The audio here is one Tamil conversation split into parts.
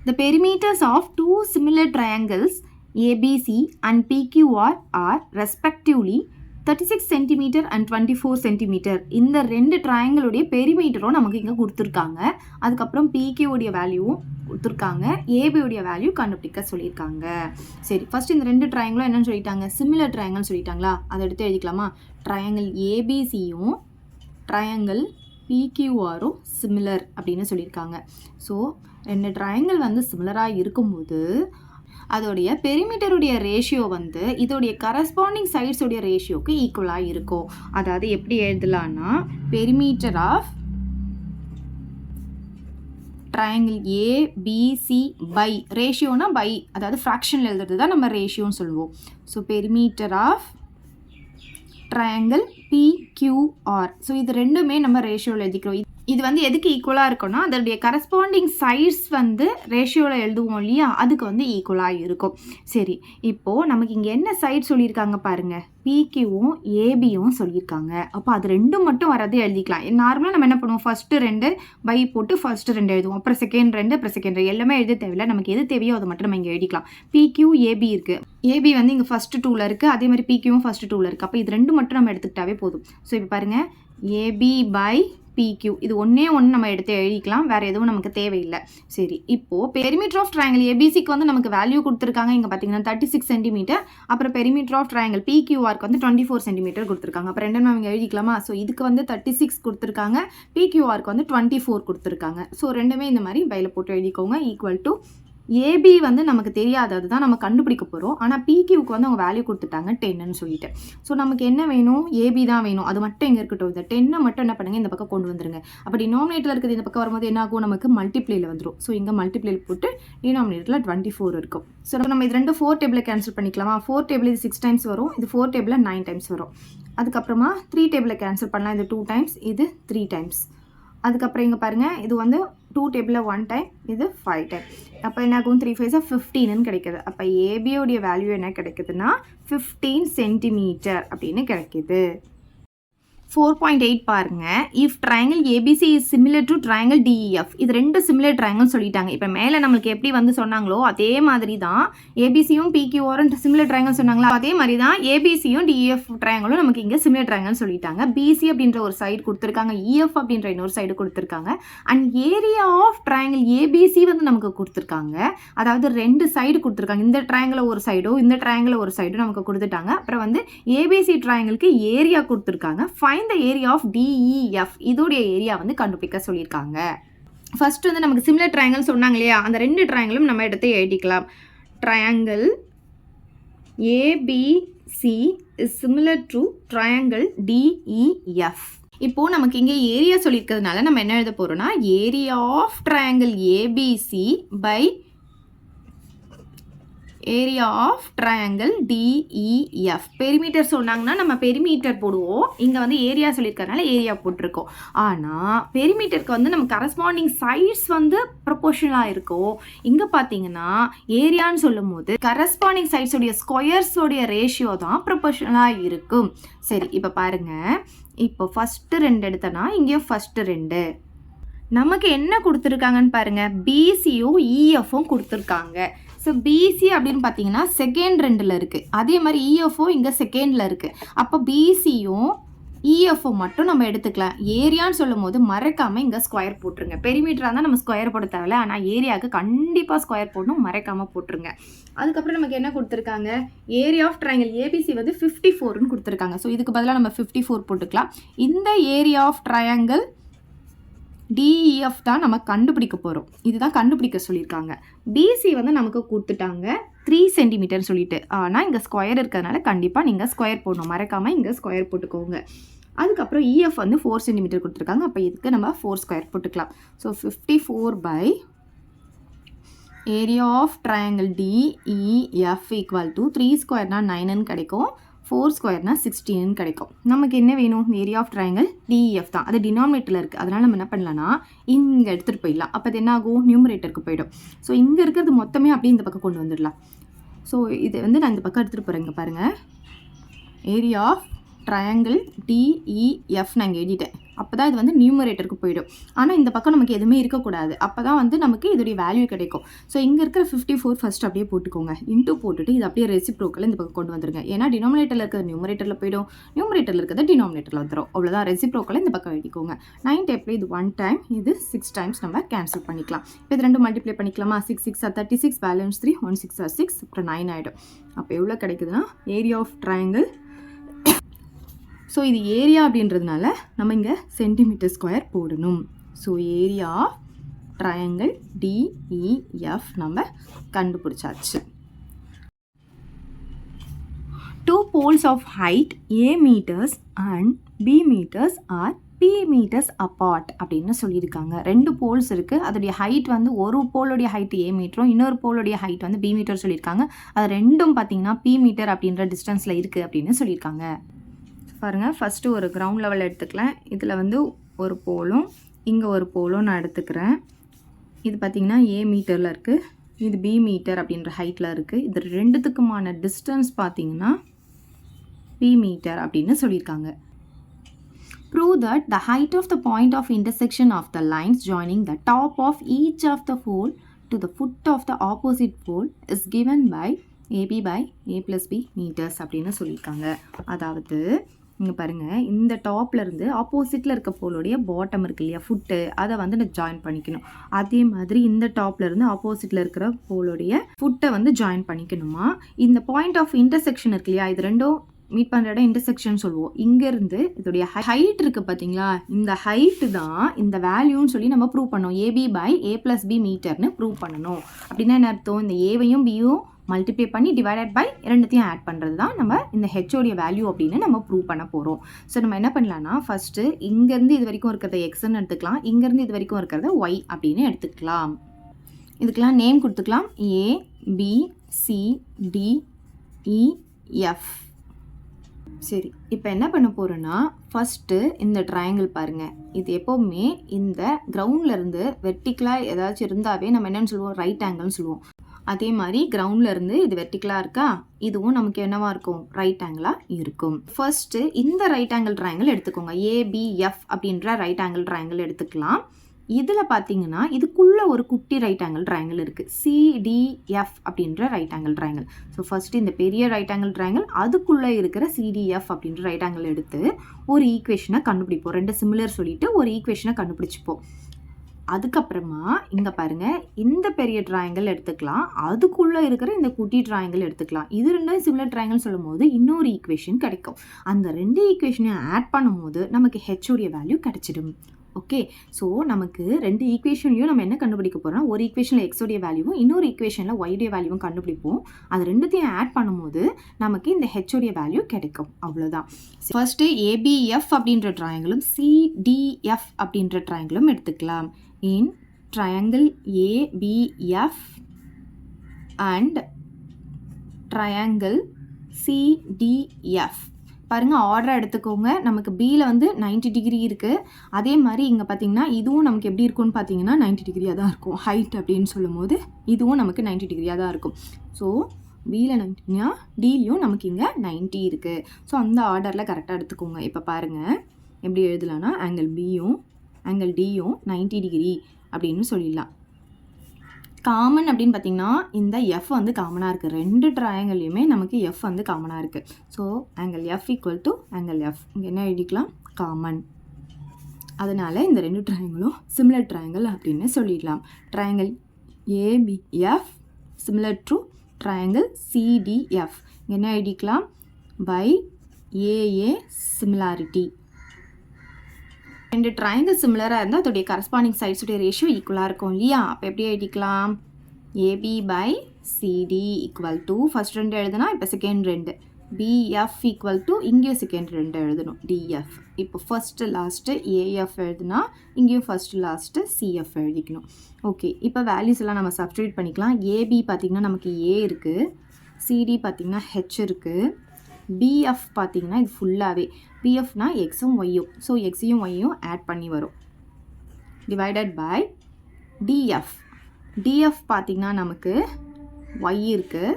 The perimeters of two similar triangles ABC and PQR are respectively 36 cm and 24 cm. இந்த ரெண்டு ட்ரையாங்கிளுடைய பெரிமீட்டரும் நமக்கு இங்கே கொடுத்துருக்காங்க. அதுக்கப்புறம் PQ உடைய வேல்யூவும் கொடுத்துருக்காங்க. AB உடைய வேல்யூ கண்டுபிடிக்க சொல்லியிருக்காங்க. சரி, ஃபர்ஸ்ட் இந்த ரெண்டு ட்ரையாங்கிளும் என்னன்னு சொல்லிட்டாங்க? சிமிலர் ட்ரையாங்கிள் சொல்லிட்டாங்களா? அதை எடுத்து எழுதிக்கலாமா? ட்ரையாங்கிள் ஏபிசியும் ட்ரையாங்கிள் PQRும் சிமிலர் அப்படின்னு சொல்லியிருக்காங்க. ஸோ ரெண்டு ட்ரையாங்கிள் வந்து சிமிலராக இருக்கும்போது அதோடைய பெரிமீட்டருடைய ரேஷியோ வந்து இதோடைய கரஸ்பாண்டிங் சைட்ஸோடைய ரேஷியோக்கு ஈக்குவலாக இருக்கும். அதாவது எப்படி எழுதலான்னா, perimeter of triangle ABC by ரேஷியோனா பை, அதாவது ஃப்ராக்ஷனில் எழுதுறது தான் நம்ம ரேஷியோன்னு சொல்லுவோம். So perimeter of triangle PQR. So இது ரெண்டுமே நம்ம ரேஷியோவில் எழுதிக்கிறோம். இது வந்து எதுக்கு ஈக்குவலாக இருக்கும்னா, அதோடைய கரஸ்பாண்டிங் சைட்ஸ் வந்து ரேஷியோவில் எழுதுவோம் இல்லையா, அதுக்கு வந்து ஈக்குவலாக இருக்கும். சரி, இப்போது நமக்கு இங்கே என்ன சைட் சொல்லியிருக்காங்க பாருங்கள், PQவும் ABயும் சொல்லியிருக்காங்க. அப்போ அது ரெண்டும் மட்டும் வரதே எழுதிக்கலாம். நார்மலாக நம்ம என்ன பண்ணுவோம், ஃபஸ்ட்டு ரெண்டு பை போட்டு ஃபஸ்ட்டு ரெண்டு எழுதுவோம், அப்புறம் செகண்ட் ரெண்டு, அப்புறம் செகண்ட் ரெண்டு, எல்லாமே எழுத தேவையில்லை. நமக்கு எது தேவையோ அதை மட்டும் நம்ம இங்கே எழுதிக்கலாம். PQ AB இருக்குது, AB வந்து இங்கே ஃபஸ்ட்டு 2ல் இருக்குது, அதே மாதிரி PQவும் ஃபஸ்ட்டு 2ல் இருக்குது. அப்போ இது ரெண்டு மட்டும் நம்ம எடுத்துக்கிட்டாவே போதும். ஸோ இப்போ பாருங்கள், AB பை PQ இது ஒன்றே நம்ம எடுத்து எழுதிக்கலாம், வேறு எதுவும் நமக்கு தேவையில்லை. சரி, இப்போது பெரிமீட்டர் ஆஃப் ட்ரையாங்கிள் ஏபிசிக்கு வந்து நமக்கு வேல்யூ கொடுத்துருக்காங்க. இங்கே பார்த்தீங்கன்னா 36 சென்டிமீட்டர். அப்புறம் பெரிமீட்டர் ஆஃப் ட்ரையாங்கிள் PQRக்கு வந்து 24 சென்டிமீட்டர் கொடுத்துருக்காங்க. அப்புறம் ரெண்டும் நம்ம இங்கே எழுதிக்கலாமா? ஸோ இதுக்கு வந்து 36 கொடுத்துருக்காங்க, PQRக்கு வந்து 24 கொடுத்துருக்காங்க. ஸோ ரெண்டுமே இந்த மாதிரி பையில் போட்டு எழுதிக்கோங்க. ஈக்குவல் டு ஏபி வந்து நமக்கு தெரியாதது தான் நம்ம கண்டுபிடிக்க போகிறோம். ஆனால் PQக்கு வந்து அவங்க வேல்யூ கொடுத்துட்டாங்க 10ன்னு சொல்லிட்டு. ஸோ நமக்கு என்ன வேணும்? ஏபி தான் வேணும். அது மட்டும் எங்கே இருக்கட்டும். இந்த 10 மட்டும் என்ன பண்ணுங்கள், இந்த பக்கம் கொண்டு வந்துருங்க. அப்போ டினாமினேட்டரில் இருக்குது இந்த பக்கம் வரும்போது என்ன ஆகும், நமக்கு மல்டிப்ளேயில் வந்துடும். ஸோ இங்கே மல்டிப்ளேயில் போட்டு டினாமினேட்டரில் 24 இருக்கும். ஸோ நம்ம இது ரெண்டு 4 டேபிளில் கேன்சல் பண்ணிக்கலாமா? 4 டேபிள் இது 6 டைம்ஸ் வரும், இது 4 டேபிளில் 9 டைம்ஸ் வரும். அதுக்கப்புறமா 3 டேபிளில் கேன்சல் பண்ணலாம், இது 2 டைம்ஸ், இது 3 டைம்ஸ். அதுக்கப்புறம் இங்கே பாருங்கள், இது வந்து 2 டேபிளில் 1 டைம், இது 5 டைம். அப்போ என்ன ஆகும், 3 5 15ன்னு கிடைக்கிது. அப்போ ஏபியோடைய வேல்யூ என்ன கிடைக்குதுன்னா 15 சென்டிமீட்டர் அப்படின்னு கிடைக்கிது. 4.8 பாருங்க. If triangle ABC is similar to triangle DEF. இது ரெண்டு சிமிலர் ட்ரையாங்கிள் சொல்லிட்டாங்க. இப்போ மேலே நம்மளுக்கு எப்படி வந்து சொன்னாங்களோ அதே மாதிரி தான் ஏபிசியும் PQRும் சிமிலர் ட்ரையாங்கிள் சொன்னாங்களா, அதே மாதிரி தான் ஏபிசியும் டிஇஎஃப் ட்ரையாங்கிளும் நமக்கு இங்கே சிமிலர் ட்ரையாங்கிள் சொல்லிட்டாங்க. பிசி அப்படின்ற ஒரு சைடு கொடுத்துருக்காங்க, இஎஃப் அப்படின்ற இன்னொரு சைடு கொடுத்துருக்காங்க. And area of triangle ABC வந்து நமக்கு கொடுத்துருக்காங்க. அதாவது ரெண்டு சைடு கொடுத்துருக்காங்க. இந்த ட்ரையாங்கிள் ஒரு சைடோ இந்த ட்ரையாங்கிள் ஒரு சைடோ நமக்கு கொடுத்துட்டாங்க. அப்புறம் வந்து ஏபிசி ட்ரையாங்கிளுக்கு ஏரியா கொடுத்துருக்காங்க. the area of DEF இதோடைய ஏரியா வந்து கண்டுபிடிக்க சொல்லியிருக்காங்க. ஃபர்ஸ்ட் வந்து நமக்கு சிமிலர் ட்ரையாங்கிள் சொன்னாங்க இல்லையா, அந்த ரெண்டு ட்ரையாங்கிளும் நம்ம எடுத்து எழுதிக்கலாம். Triangle ABC is similar to triangle DEF. இப்போது நமக்கு இங்கே ஏரியா சொல்லியிருக்கிறதுனால நம்ம என்ன எழுத போகிறோம்னா, area of triangle ABC by area of triangle DEF. Perimeter சொன்னாங்கன்னா நம்ம பெரிமீட்டர் போடுவோம், இங்கே வந்து ஏரியா சொல்லியிருக்கறனால ஏரியா போட்டிருக்கோம். ஆனால் பெரிமீட்டருக்கு வந்து நம்ம கரஸ்பாண்டிங் சைட்ஸ் வந்து ப்ரொபோர்ஷனலாக இருக்கும். இங்கே பார்த்தீங்கன்னா ஏரியான்னு சொல்லும் போது கரஸ்பாண்டிங் சைட்ஸோடைய ஸ்கொயர்ஸோடைய ரேஷியோ தான் ப்ரொபோர்ஷனலாக இருக்கும். சரி, இப்போ பாருங்கள், இப்போ ஃபஸ்ட்டு 2 எடுத்தனா இங்கேயும் ஃபஸ்ட்டு 2 நமக்கு என்ன கொடுத்துருக்காங்கன்னு பாருங்கள், பிசியும் இஎஃப்பும் கொடுத்துருக்காங்க. ஸோ பிசி அப்படின்னு பார்த்தீங்கன்னா செகண்ட் 2ல் இருக்குது, அதே மாதிரி இஎஃப்பும் இங்கே செகண்டில் இருக்குது. அப்போ பிசியும் இஎஃப்ஓ மட்டும் நம்ம எடுத்துக்கலாம். ஏரியான்னு சொல்லும் போது மறக்காமல் இங்கே ஸ்கொயர் போட்டுருங்க. பெரிமீட்டராக இருந்தால் நம்ம ஸ்கொயர் போட தேவையில்ல, ஆனால் ஏரியாவுக்கு கண்டிப்பாக ஸ்கொயர் போடணும், மறக்காமல் போட்டுருங்க. அதுக்கப்புறம் நமக்கு என்ன கொடுத்துருக்காங்க, ஏரியா ஆஃப் ட்ரையாங்கிள் ஏபிசி வந்து 54ன்னு கொடுத்துருக்காங்க. ஸோ இதுக்கு பதிலாக நம்ம 54 போட்டுக்கலாம். இந்த ஏரியா ஆஃப் ட்ரையாங்கிள் டிஇஎஃப் தான் நம்ம கண்டுபிடிக்க போகிறோம். இதுதான் கண்டுபிடிக்க சொல்லியிருக்காங்க. பிசி வந்து நமக்கு கொடுத்துட்டாங்க 3 சென்டிமீட்டர் சொல்லிட்டு, ஆனால் இங்கே ஸ்கொயர் இருக்கிறதுனால கண்டிப்பாக நீங்கள் ஸ்கொயர் போடணும், மறக்காமல் இங்கே ஸ்கொயர் போட்டுக்கோங்க. அதுக்கப்புறம் இஎஃப் வந்து 4 சென்டிமீட்டர் கொடுத்துருக்காங்க. அப்போ இதுக்கு நம்ம 4 ஸ்கொயர் போட்டுக்கலாம். So 54 by area of triangle DEF equal to 3 ஸ்கொயர்னா 9ன்னு கிடைக்கும், 4 ஸ்கொயர்னா 16ன்னு கிடைக்கும். நமக்கு என்ன வேணும், ஏரியா ஆஃப் ட்ரையாங்கிள் டிஇஎஃப் தான், அது டினாமினேட்டரில் இருக்குது. அதனால் நம்ம என்ன பண்ணலாம்னா இங்கே எடுத்துகிட்டு போயிடலாம். அப்போ அது என்ன ஆகும், நியூமரேட்டருக்கு போயிடும். ஸோ இங்கே இருக்கிறது மொத்தமே அப்படியே இந்த பக்கம் கொண்டு வந்துடலாம். ஸோ இது வந்து நான் இந்த பக்கம் எடுத்துகிட்டு போகிறேன். இங்கே பாருங்கள், ஏரியா ஆஃப் ட்ரையாங்கிள் டிஇஎஃப் நான் இங்கே எழுதிட்டேன். அப்போ தான் இது வந்து நியூமரேட்டருக்கு போயிடும். ஆனால் இந்த பக்கம் நமக்கு எதுவுமே இருக்கக்கூடாது. அப்போ தான் வந்து நமக்கு இதோடைய வேல்யூ கிடைக்கும். ஸோ இங்கே இருக்கிற 54 ஃபர்ஸ்ட் அப்படியே போட்டுக்கோங்க. இன்டூ போட்டுட்டு இது அப்படியே ரெசிப்ரோக்கல் இந்த பக்கம் கொண்டு வந்துருங்க. ஏன்னா டினாமினேட்டரில் இருக்கிறது நியூமரேட்டரில் போயிடும், நியூமரேட்டரில் இருக்கிறது டினாமினேட்டரில் வந்துடும். அவ்வளோதான், ரெசிப்ரோக்கலை இந்த பக்கம் எழுதிக்கோங்க. 9 டைப்பில் இது 1 டைம், இது 6 டைம்ஸ் நம்ம கேன்சல் பண்ணிக்கலாம். இப்போ இது ரெண்டும் மல்டிப்ளை பண்ணிக்கலாமா? 6 6 are 36, பேலன்ஸ் 3, 1 6 are 6, அப்புறம் 9 ஆகிடும். அப்போ எவ்வளோ கிடைக்குதுன்னா ஏரியா ஆஃப் ட்ரையாங்கிள். ஸோ இது ஏரியா அப்படின்றதுனால நம்ம இங்கே சென்டிமீட்டர் ஸ்கொயர் போடணும். So area of triangle DEF நம்ம கண்டுபிடிச்சாச்சு. 2 poles of height a meters and b meters are p meters apart அப்படின்னு சொல்லியிருக்காங்க. 2 போல்ஸ் இருக்குது, அதோடைய ஹைட் வந்து ஒரு போலுடைய ஹைட் a மீட்டரும் இன்னொரு போலுடைய ஹைட் வந்து b மீட்டர் சொல்லியிருக்காங்க. அது ரெண்டும் பார்த்தீங்கன்னா p மீட்டர் அப்படின்ற டிஸ்டன்ஸில் இருக்குது அப்படின்னு சொல்லியிருக்காங்க. பாருங்கள், ஃபஸ்ட்டு ஒரு கிரவுண்ட் லெவல் எடுத்துக்கலாம். இதில் வந்து ஒரு போலும் இங்கே ஒரு போலும் நான் எடுத்துக்கிறேன். இது பார்த்திங்கன்னா a மீட்டரில் இருக்குது, இது b மீட்டர் அப்படின்ற ஹைட்டில் இருக்குது. இது ரெண்டுத்துக்குமான டிஸ்டன்ஸ் பார்த்திங்கன்னா p மீட்டர் அப்படின்னு சொல்லியிருக்காங்க. Prove that the height of the point of intersection of the lines joining the top of each of the pole to the foot of the opposite pole is given by AB by A plus B meters அப்படின்னு சொல்லியிருக்காங்க. அதாவது இங்கே பாருங்கள், இந்த டாப்லேருந்து ஆப்போசிட்டில் இருக்க போலோடைய பாட்டம் இருக்கு இல்லையா, ஃபுட்டு, அதை வந்து நான் ஜாயின் பண்ணிக்கணும். அதே மாதிரி இந்த டாப்லேருந்து ஆப்போசிட்டில் இருக்கிற போலோடைய ஃபுட்டை வந்து ஜாயின் பண்ணிக்கணுமா. இந்த பாயிண்ட் ஆஃப் இன்டர்செக்ஷன் இருக்கு இல்லையா, இது ரெண்டும் மீட் பண்ணுற இடம் இன்டர்செக்ஷன் சொல்லுவோம். இங்கேருந்து இதோடைய ஹைட் இருக்குது பார்த்தீங்களா, இந்த ஹைட்டு தான் இந்த வேல்யூன்னு சொல்லி நம்ம ப்ரூவ் பண்ணோம். AB by A plus B மீட்டர்னு ப்ரூவ் பண்ணணும். அப்படின்னா என்ன அர்த்தம்? இந்த ஏவையும் பியும் மல்டிப்ளை பண்ணி டிவைடட் பை ரெண்டுத்தையும் ஆட் பண்ணுறது தான் நம்ம இந்த ஹெச்சோடைய வேல்யூ அப்படின்னு நம்ம ப்ரூவ் பண்ண போகிறோம். ஸோ நம்ம என்ன பண்ணலான்னா, ஃபஸ்ட்டு இங்கேருந்து இது வரைக்கும் இருக்கிறத எக்ஸ்ன்னு எடுத்துக்கலாம், இங்கேருந்து இது வரைக்கும் இருக்கிறத ஒய் அப்படின்னு எடுத்துக்கலாம். இதுக்கெலாம் நேம் கொடுத்துக்கலாம், A B C D E F. சரி, இப்போ என்ன பண்ண போகிறோன்னா, ஃபஸ்ட்டு இந்த ட்ரையாங்கிள் பாருங்கள். இது எப்போவுமே இந்த கிரவுண்ட்லேருந்து வெர்டிக்கலாக ஏதாச்சும் இருந்தாவே நம்ம என்னென்னு சொல்லுவோம், ரைட் ஆங்கிள்னு சொல்லுவோம். அதே மாதிரி கிரவுண்ட்லேருந்து இது வெர்டிக்கலாக இருக்கா, இதுவும் நமக்கு என்னவாக இருக்கும், ரைட் ஆங்கிளாக இருக்கும். ஃபர்ஸ்ட்டு இந்த ரைட் ஆங்கிள் ட்ரையாங்கிள் எடுத்துக்கோங்க. ஏபிஎஃப் அப்படின்ற ரைட் ஆங்கிள் ட்ரையாங்கிள் எடுத்துக்கலாம். இதில் பார்த்தீங்கன்னா இதுக்குள்ளே ஒரு குட்டி ரைட் ஆங்கிள் ட்ரையாங்கிள் இருக்குது, சிடிஎஃப் அப்படின்ற right angle triangle. So first இந்த பெரிய ரைட் ஆங்கிள் ட்ரையாங்கிள் அதுக்குள்ளே இருக்கிற சிடிஎஃப் அப்படின்ற ரைட் ஆங்கிள் எடுத்து ஒரு ஈக்குவேஷனை கண்டுபிடிப்போம். ரெண்டு சிமிலர் சொல்லிவிட்டு ஒரு ஈக்குவேஷனை கண்டுபிடிச்சிப்போம். அதுக்கப்புறமா இங்கே பாருங்கள், இந்த பெரிய ட்ரையாங்கிள் எடுத்துக்கலாம், அதுக்குள்ளே இருக்கிற இந்த குட்டி ட்ரையாங்கிள் எடுத்துக்கலாம். இது ரெண்டும் சிமிலர் ட்ரையாங்கிள் சொல்லும் போது இன்னொரு ஈக்குவேஷன் கிடைக்கும். அந்த ரெண்டு ஈக்குவேஷனையும் ஆட் பண்ணும் போது நமக்கு ஹெச்சோடைய வேல்யூ கிடைச்சிடும். ஓகே, ஸோ நமக்கு ரெண்டு ஈக்குவேஷன்லையும் நம்ம என்ன கண்டுபிடிக்க போகிறோம், ஒரு ஈக்குவேஷனில் எக்ஸோடைய வேல்யூவும் இன்னொரு ஈக்குவேஷனில் ஒய்டைய வேல்யூவும் கண்டுபிடிப்போம். அது ரெண்டுத்தையும் ஆட் பண்ணும்போது நமக்கு இந்த ஹெச்சோடைய வேல்யூ கிடைக்கும். அவ்வளோதான். ஃபர்ஸ்ட்டு ஏபிஎஃப் அப்படின்ற ட்ரையாங்கிளும் சிடிஎஃப் அப்படின்ற ட்ரையாங்கிளும் எடுத்துக்கலாம். இன் triangle APF and triangle CTF பாருங்கள், ஆர்டராக எடுத்துக்கோங்க. நமக்கு பியில் வந்து 90 டிகிரி இருக்குது. அதே மாதிரி இங்கே பார்த்தீங்கன்னா இதுவும் நமக்கு எப்படி இருக்கும்னு பார்த்தீங்கன்னா 90 டிகிரியாக தான் இருக்கும். ஹைட் அப்படின்னு சொல்லும் போது இதுவும் நமக்கு 90 டிகிரியாக தான் இருக்கும். ஸோ பியில் 90னா டிலையும் நமக்கு இங்கே 90 இருக்குது. ஸோ அந்த ஆர்டரில் கரெக்டாக எடுத்துக்கோங்க. இப்போ பாருங்கள் எப்படி எழுதலான்னா, ஆங்கிள் பியும் ஆங்கிள் டியும் 90 டிகிரி அப்படின்னு சொல்லிடலாம். காமன் அப்படின்னு பார்த்தீங்கன்னா இந்த எஃப் வந்து காமனாக இருக்குது. ரெண்டு ட்ரையாங்கிள்லையுமே நமக்கு எஃப் வந்து காமனாக இருக்குது. So angle F equal to angle F, இங்கே என்ன எழுதிக்கலாம், காமன். அதனால் இந்த ரெண்டு ட்ரையாங்கிளும் சிமிலர் ட்ரையாங்கிள் அப்படின்னு சொல்லிடலாம். Triangle APF similar to triangle CTF, இங்கே என்ன எழுதிக்கலாம், பை ஏஏ சிமிலாரிட்டி. ரெண்டு ட்ரையாங்கிள் சிமிலராக இருந்தால் அதோடைய கரஸ்பாண்டிங் சைட்ஸுடைய ரேஷியோ ஈக்குவலாக இருக்கும் இல்லையா. அப்போ எப்படி எழுதிக்கலாம், AB by CD equal to first ரெண்டு எழுதுனா இப்போ செகண்ட் ரெண்டு, பிஎஃப் ஈக்குவல் டு இங்கேயும் செகண்ட் ரெண்டு எழுதணும் டிஎஃப். இப்போ ஃபஸ்ட்டு லாஸ்ட்டு ஏஎஃப் எழுதுனா இங்கேயும் ஃபஸ்ட்டு லாஸ்ட்டு சிஎஃப் எழுதிக்கணும். ஓகே, இப்போ வேல்யூஸ் எல்லாம் நம்ம சப்ஸ்டிட்யூட் பண்ணிக்கலாம். ஏபி பார்த்திங்கன்னா நமக்கு ஏ இருக்குது, சிடி பார்த்திங்கன்னா ஹெச் இருக்குது, பிஎஃப் பார்த்திங்கன்னா இது ஃபுல்லாகவே பிஎஃப்னா எக்ஸும் ஒய்யும், ஸோ எக்ஸையும் ஒய்யும் ஆட் பண்ணி வரும், டிவைடட் பை டிஎஃப். டிஎஃப் பார்த்திங்கன்னா நமக்கு ஒய் இருக்குது.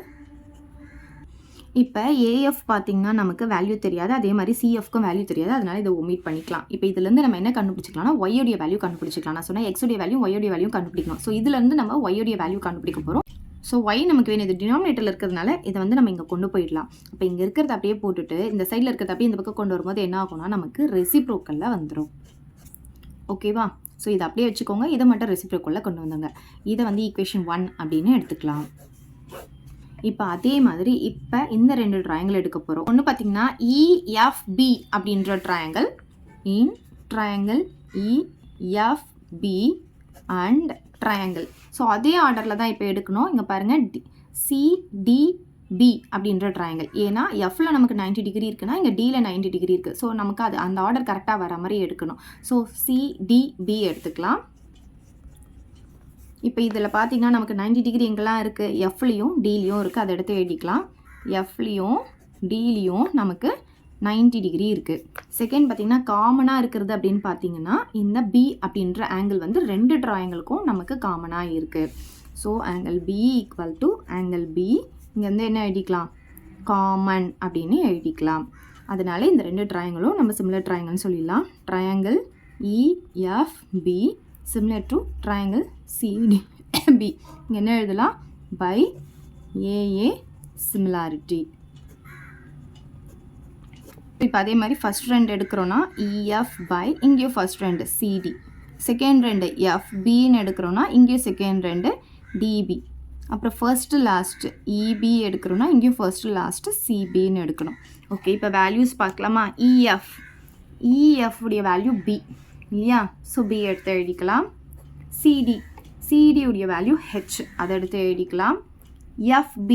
இப்போ ஏஎஃப் பார்த்தீங்கன்னா நமக்கு வேல்யூ தெரியாது, அதே மாதிரி சிஎஃப்க்கும் வேல்யூ தெரியாது, அதனால இதை ஒமிட் பண்ணிக்கலாம். இப்போ இதுலேருந்து நம்ம என்ன கண்டுபிடிச்சிக்கலாம்னா ஒய்யோடைய வேல்யூ கண்டுபிடிச்சிக்கலாம். நான் சொன்னால் எக்ஸோடைய வேல்யூ ஒய்யோடைய வேல்யூ கண்டுபிடிக்கணும். ஸோ இதுலேருந்து நம்ம ஒய்யோடைய வேல்யூ கண்டுபிடிக்க போகிறோம். ஸோ ஒய் நமக்கு வேணும், இது டினாமினேட்டரில் இருக்கிறதுனால இதை வந்து நம்ம இங்கே கொண்டு போயிடலாம். அப்போ இங்கே இருக்கிறத அப்படியே போட்டுட்டு இந்த சைடில் இருக்கிறத அப்படியே இந்த பக்கம் கொண்டு வரும்போது என்ன ஆகும்னா நமக்கு ரெசிப்ரோக்கலில் வந்துடும். ஓகேவா? ஸோ இதை அப்படியே வச்சுக்கோங்க, இதை மட்டும் ரெசிப்ரோக்கலில் கொண்டு வந்தாங்க. இதை வந்து ஈக்குவேஷன் 1 அப்படின்னு எடுத்துக்கலாம். இப்போ அதே மாதிரி இப்போ இந்த 2 ட்ரையாங்கிள் எடுக்க போகிறோம். ஒன்று பார்த்தீங்கன்னா EFB அப்படின்ற triangle, in triangle EFB and triangle. So அதே ஆர்டரில் தான் இப்போ எடுக்கணும். இங்கே பாருங்கள் CDB அப்படின்ற ட்ரையாங்கிள். ஏன்னா எஃப்ல நமக்கு 90 டிகிரி இருக்குன்னா இங்கே டியில் 90 டிகிரி இருக்குது. ஸோ நமக்கு அது அந்த ஆர்டர் கரெக்டாக வர மாதிரி எடுக்கணும். ஸோ CDB எடுத்துக்கலாம். இப்போ இதில் பார்த்தீங்கன்னா நமக்கு 90 டிகிரி எங்கெல்லாம் இருக்குது, எஃப்லேயும் டிலையும் இருக்குது. அதை எடுத்து எழுதிக்கலாம். எஃப்லேயும் டிலையும் நமக்கு 90 டிகிரி இருக்குது. செகண்ட் பார்த்தீங்கன்னா காமனாக இருக்கிறது அப்படின்னு பார்த்தீங்கன்னா இந்த பி அப்படின்ற ஆங்கிள் வந்து 2 ட்ரையாங்கிளுக்கும் நமக்கு காமனாக இருக்குது. So angle B equal to angle B, இங்கே வந்து என்ன எழுதிக்கலாம், காமன் அப்படின்னு எழுதிக்கலாம். அதனால இந்த 2 ட்ரையாங்கிளும் நம்ம சிமிலர் ட்ரையாங்கிள்னு சொல்லிடலாம். Triangle EFB similar to triangle CDB. இங்கே என்ன எழுதலாம், by AA similarity. இப்போ அதே மாதிரி ஃபர்ஸ்ட் 2 எடுக்கிறோன்னா EF by இங்கேயும் ஃபர்ஸ்ட் 2 CD, செகண்ட் 2 FBன்னு எடுக்கிறோன்னா இங்கேயும் செகண்ட் 2 DB, அப்புறம் ஃபர்ஸ்ட்டு லாஸ்ட்டு EB எடுக்கிறோன்னா இங்கேயும் ஃபர்ஸ்ட்டு லாஸ்ட்டு CBன்னு எடுக்கணும். ஓகே, இப்போ வேல்யூஸ் பார்க்கலாமா. EF உடைய வேல்யூ B இல்லையா, ஸோ B எடுத்து எழுதிக்கலாம். CD உடைய வேல்யூ H, அதை எடுத்து எழுதிக்கலாம். FB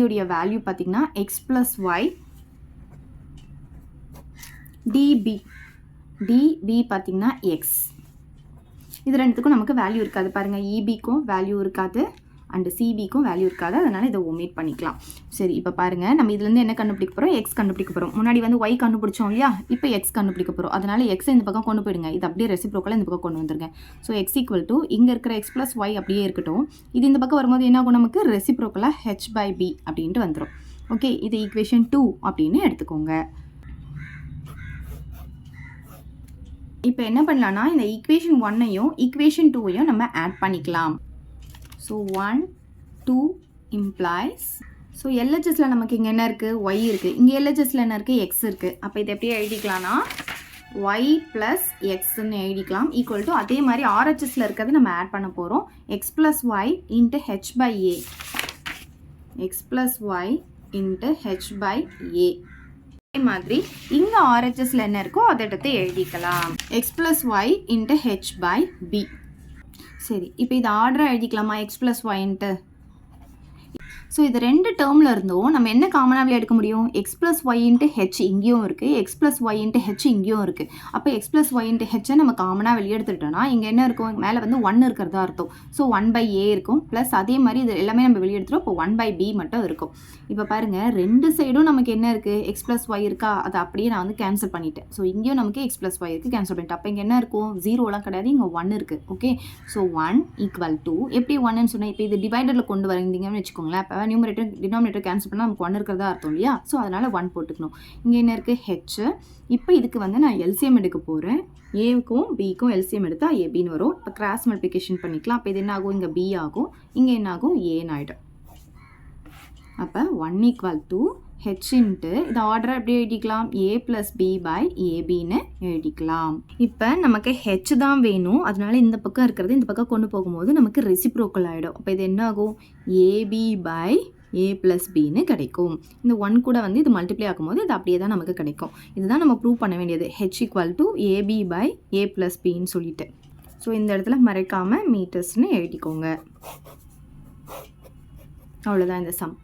உடைய வேல்யூ பார்த்திங்கன்னா X + Y. DB பார்த்திங்கன்னா X. இது ரெண்டுத்துக்கும் நமக்கு வேல்யூ இருக்காது பாருங்கள், EBக்கும் வேல்யூ இருக்காது அண்டு சிபிக்கும் வேல்யூ இருக்காது, அதனால் இதை ஒமிட் பண்ணிக்கலாம். சரி, இப்போ பாருங்கள் நம்ம இதுலேருந்து என்ன கண்டுபிடிக்க போகிறோம், எக்ஸ் கண்டுபிடிக்க போகிறோம். முன்னாடி வந்து ஒய் கண்டுபிடிச்சோம் இல்லையா, இப்போ எக்ஸ் கண்டுபிடிக்க போகிறோம். அதனால் எக்ஸை இந்த பக்கம் கொண்டு போயிடுங்க, இது அப்படியே ரெசிப்ரோக்கலாக இந்த பக்கம் கொண்டு வந்துருங்க. ஸோ எக்ஸ் ஈக்குவல் டு இங்கே இருக்கிற X + Y அப்படியே இருக்கட்டும். இது இந்த பக்கம் வரும்போது என்ன ஆகும், நமக்கு ரெசிப்ரோக்கலாக H/B அப்படின்ட்டு வந்துடும். ஓகே, இது ஈக்குவேஷன் 2 அப்படின்னு எடுத்துக்கோங்க. இப்போ என்ன பண்ணலான்னா இந்த ஈக்குவேஷன் 1ஐயும் ஈக்குவேஷன் 2ஐயும் நம்ம ஆட் பண்ணிக்கலாம். ஸோ 1 2 implies, ஸோ LHSல நமக்கு இங்கே என்ன இருக்குது, y இருக்குது. இங்கே LHSல என்ன இருக்குது, x இருக்குது. அப்போ இதை எப்படி எழுதிக்கலாம்னா y + xன்னு எழுதிக்கலாம். ஈக்குவல் டு அதே மாதிரி RHSல இருக்கிறது நம்ம ஆட் பண்ண போகிறோம். x + y × H/A, x + y × H/A. அதே மாதிரி இங்கே RHSல என்ன இருக்கோ அதை எடுத்து எழுதிக்கலாம், x + y × H/B. சரி, இப்போ இது ஆர்டராக எழுதிக்கலாமா, X + Yன்ட்டு. ஸோ இது 2 டேர்மில் இருந்தும் நம்ம என்ன காமனாக எடுக்க முடியும், X + Y × H இங்கேயும் இருக்குது, X + Y × H இங்கேயும் இருக்குது. அப்போ X + Y × H நம்ம காமனாக வெளியெடுத்துட்டோம்னா இங்கே என்ன இருக்கும், மேலே வந்து 1 இருக்கிறதா அர்த்தம். ஸோ 1/A இருக்கும், ப்ளஸ் அதே மாதிரி இது எல்லாமே நம்ம வெளியெடுத்துட்டோம். இப்போ 1/B மட்டும் இருக்கும். இப்போ பாருங்கள், 2 சைடும் நமக்கு என்ன இருக்குது, X + Y இருக்கா, அதை அப்படியே நான் வந்து கேன்சல் பண்ணிட்டேன். ஸோ இங்கேயும் நமக்கு X + Y இருக்குது, கேன்சல் பண்ணிட்டேன். அப்போ இங்கே என்ன இருக்கும், 0லாம் கிடையாது, இங்கே 1 இருக்குது. ஓகே, ஸோ 1 = எப்படி 1ன்னு சொன்னால், இப்போ இது டிவைடரில் கொண்டு வரீங்கன்னு வச்சுக்கோங்களேன். இப்போ நியூமரேட்டர் டினாமினேட்டர் கேன்சல் பண்ணால் நமக்கு 1 இருக்கிறதா அர்த்தம் இல்லையா, ஸோ அதனால் 1 போட்டுக்கணும். இங்கே என்ன இருக்குது, H. இப்போ இதுக்கு வந்து நான் LCM எடுக்க போகிறேன். ஏவுக்கும் பிக்கும் LCM எடுத்தால் ABன்னு வரும். இப்போ கிராஸ் மல்டிப்ளிகேஷன் பண்ணிக்கலாம். அப்போ இது என்ன ஆகும், இங்கே B ஆகும், இங்கே என்ன ஆகும், Aன்னு ஆகிடும். அப்போ 1 = H இன்ட்டு இது ஆர்டரை எப்படி எழுதிக்கலாம், A + B/ABன்னு எழுதிக்கலாம். இப்போ நமக்கு H தான் வேணும், அதனால இந்த பக்கம் இருக்கிறது இந்த பக்கம் கொண்டு போகும்போது நமக்கு ரெசிப்ரோக்கல் ஆகிடும். அப்போ இது என்ன ஆகும், AB/A + Bன்னு கிடைக்கும். இந்த 1 கூட வந்து இது மல்டிப்ளை ஆகும்போது இது அப்படியே தான் நமக்கு கிடைக்கும். இதுதான் நம்ம ப்ரூவ் பண்ண வேண்டியது, H = AB/A + Bன்னு சொல்லிட்டு. ஸோ இந்த இடத்துல மறைக்காமல் மீட்டர்ஸ்னு எழுதிக்கோங்க. அவ்வளோதான் இந்த சம்.